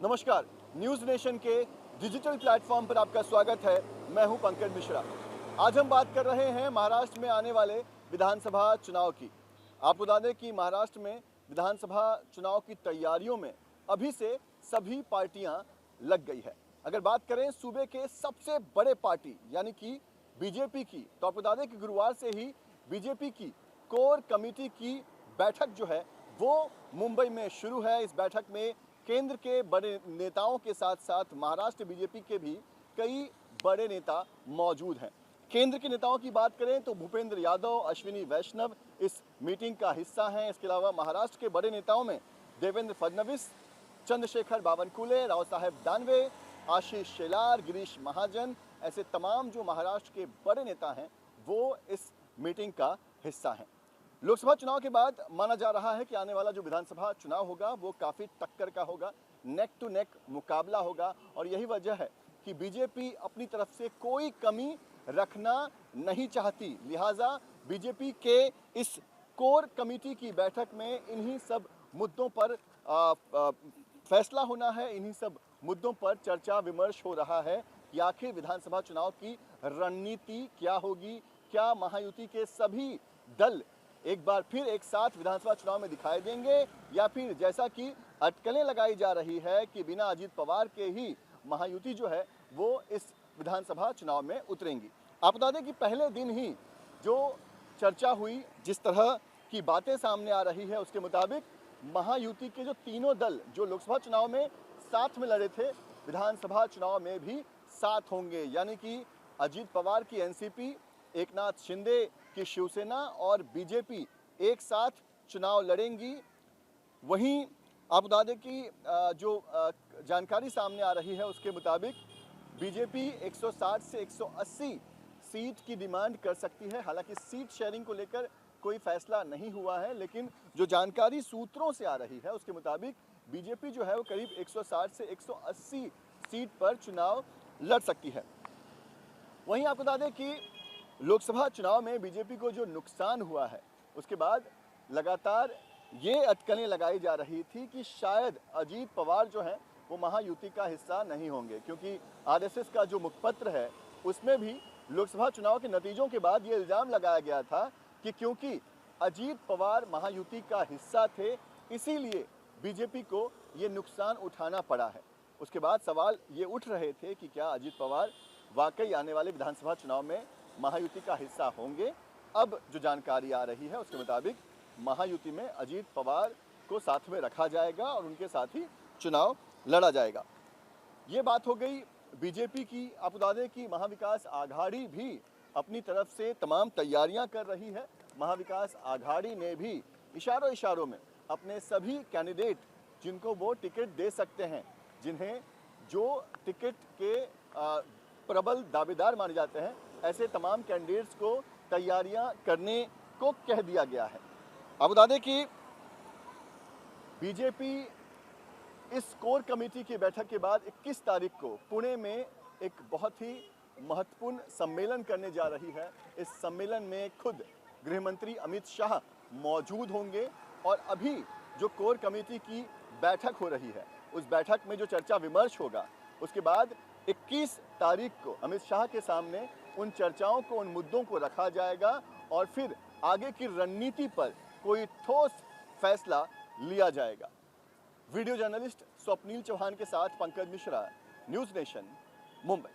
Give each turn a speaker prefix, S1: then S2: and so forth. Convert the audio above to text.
S1: नमस्कार, news nation के digital platform पर आपका स्वागत है। मैं हूं पंकज मिश्रा। आज हम बात कर रहे हैं महाराष्ट्र में आने वाले विधानसभा चुनाव की। आपको बता दें कि महाराष्ट्र में विधानसभा चुनाव की तैयारियों में अभी से सभी पार्टियां लग गई है। अगर बात करें सूबे के सबसे बड़े पार्टी यानी कि बीजेपी की, तो आपको बता दें कि गुरुवार से ही बीजेपी की कोर कमेटी की बैठक जो है वो मुंबई में शुरू है। इस बैठक में केंद्र के बड़े नेताओं के साथ साथ महाराष्ट्र बीजेपी के भी कई बड़े नेता मौजूद हैं। केंद्र के नेताओं की बात करें तो भूपेंद्र यादव, अश्विनी वैष्णव इस मीटिंग का हिस्सा हैं। इसके अलावा महाराष्ट्र के बड़े नेताओं में देवेंद्र फडणवीस, चंद्रशेखर बावनकुले, राव साहेब दानवे, आशीष शेलार, गिरीश महाजन, ऐसे तमाम जो महाराष्ट्र के बड़े नेता हैं वो इस मीटिंग का हिस्सा हैं। लोकसभा चुनाव के बाद माना जा रहा है कि आने वाला जो विधानसभा चुनाव होगा वो काफ़ी टक्कर का होगा, नेक टू नेक मुकाबला होगा। और यही वजह है कि बीजेपी अपनी तरफ से कोई कमी रखना नहीं चाहती। लिहाजा बीजेपी के इस कोर कमेटी की बैठक में इन्हीं सब मुद्दों पर फैसला होना है, इन्हीं सब मुद्दों पर चर्चा विमर्श हो रहा है कि आखिर विधानसभा चुनाव की रणनीति क्या होगी। क्या महायुति के सभी दल एक बार फिर एक साथ विधानसभा चुनाव में दिखाई देंगे, या फिर जैसा कि अटकलें लगाई जा रही है कि बिना अजीत पवार के ही महायुति जो है वो इस विधानसभा चुनाव में उतरेंगी। आप बता दें कि पहले दिन ही जो चर्चा हुई, जिस तरह की बातें सामने आ रही है, उसके मुताबिक महायुति के जो तीनों दल जो लोकसभा चुनाव में साथ में लड़े थे, विधानसभा चुनाव में भी साथ होंगे। यानी कि अजीत पवार की एनसीपी, एकनाथ शिंदे की शिवसेना और बीजेपी एक साथ चुनाव लड़ेंगी। वहीं आप बता दें कि जो जानकारी सामने आ रही है उसके मुताबिक बीजेपी 160 से 180 सीट की डिमांड कर सकती है। हालांकि सीट शेयरिंग को लेकर कोई फैसला नहीं हुआ है, लेकिन जो जानकारी सूत्रों से आ रही है उसके मुताबिक बीजेपी जो है वो करीब 160 से 180 सीट पर चुनाव लड़ सकती है। वहीं आपको बता दें कि लोकसभा चुनाव में बीजेपी को जो नुकसान हुआ है उसके बाद लगातार ये अटकलें लगाई जा रही थी कि शायद अजीत पवार जो हैं वो महायुति का हिस्सा नहीं होंगे, क्योंकि आरएसएस का जो मुखपत्र है उसमें भी लोकसभा चुनाव के नतीजों के बाद ये इल्ज़ाम लगाया गया था कि क्योंकि अजीत पवार महायुति का हिस्सा थे इसीलिए बीजेपी को ये नुकसान उठाना पड़ा है। उसके बाद सवाल ये उठ रहे थे कि क्या अजीत पवार वाकई आने वाले विधानसभा चुनाव में महायुति का हिस्सा होंगे। अब जो जानकारी आ रही है उसके मुताबिक महायुति में अजीत पवार को साथ में रखा जाएगा और उनके साथ ही चुनाव लड़ा जाएगा। ये बात हो गई बीजेपी की। आप बता दें कि महाविकास आघाड़ी भी अपनी तरफ से तमाम तैयारियां कर रही है। महाविकास आघाड़ी ने भी इशारों इशारों में अपने सभी कैंडिडेट जिनको वो टिकट दे सकते हैं, जिन्हें जो टिकट के प्रबल दावेदार माने जाते हैं, ऐसे तमाम कैंडिडेट्स को तैयारियां करने को कह दिया गया है। अब बता दें कि बीजेपी इस कोर कमेटी की बैठक के बाद 21 तारीख को पुणे में एक बहुत ही महत्वपूर्ण सम्मेलन करने जा रही है। इस सम्मेलन में खुद गृह मंत्री अमित शाह मौजूद होंगे और अभी जो कोर कमेटी की बैठक हो रही है उस बैठक में जो चर्चा विमर्श होगा उसके बाद 21 तारीख को अमित शाह के सामने उन चर्चाओं को, उन मुद्दों को रखा जाएगा और फिर आगे की रणनीति पर कोई ठोस फैसला लिया जाएगा। वीडियो जर्नलिस्ट स्वप्नील चौहान के साथ पंकज मिश्रा, न्यूज़ नेशन, मुंबई।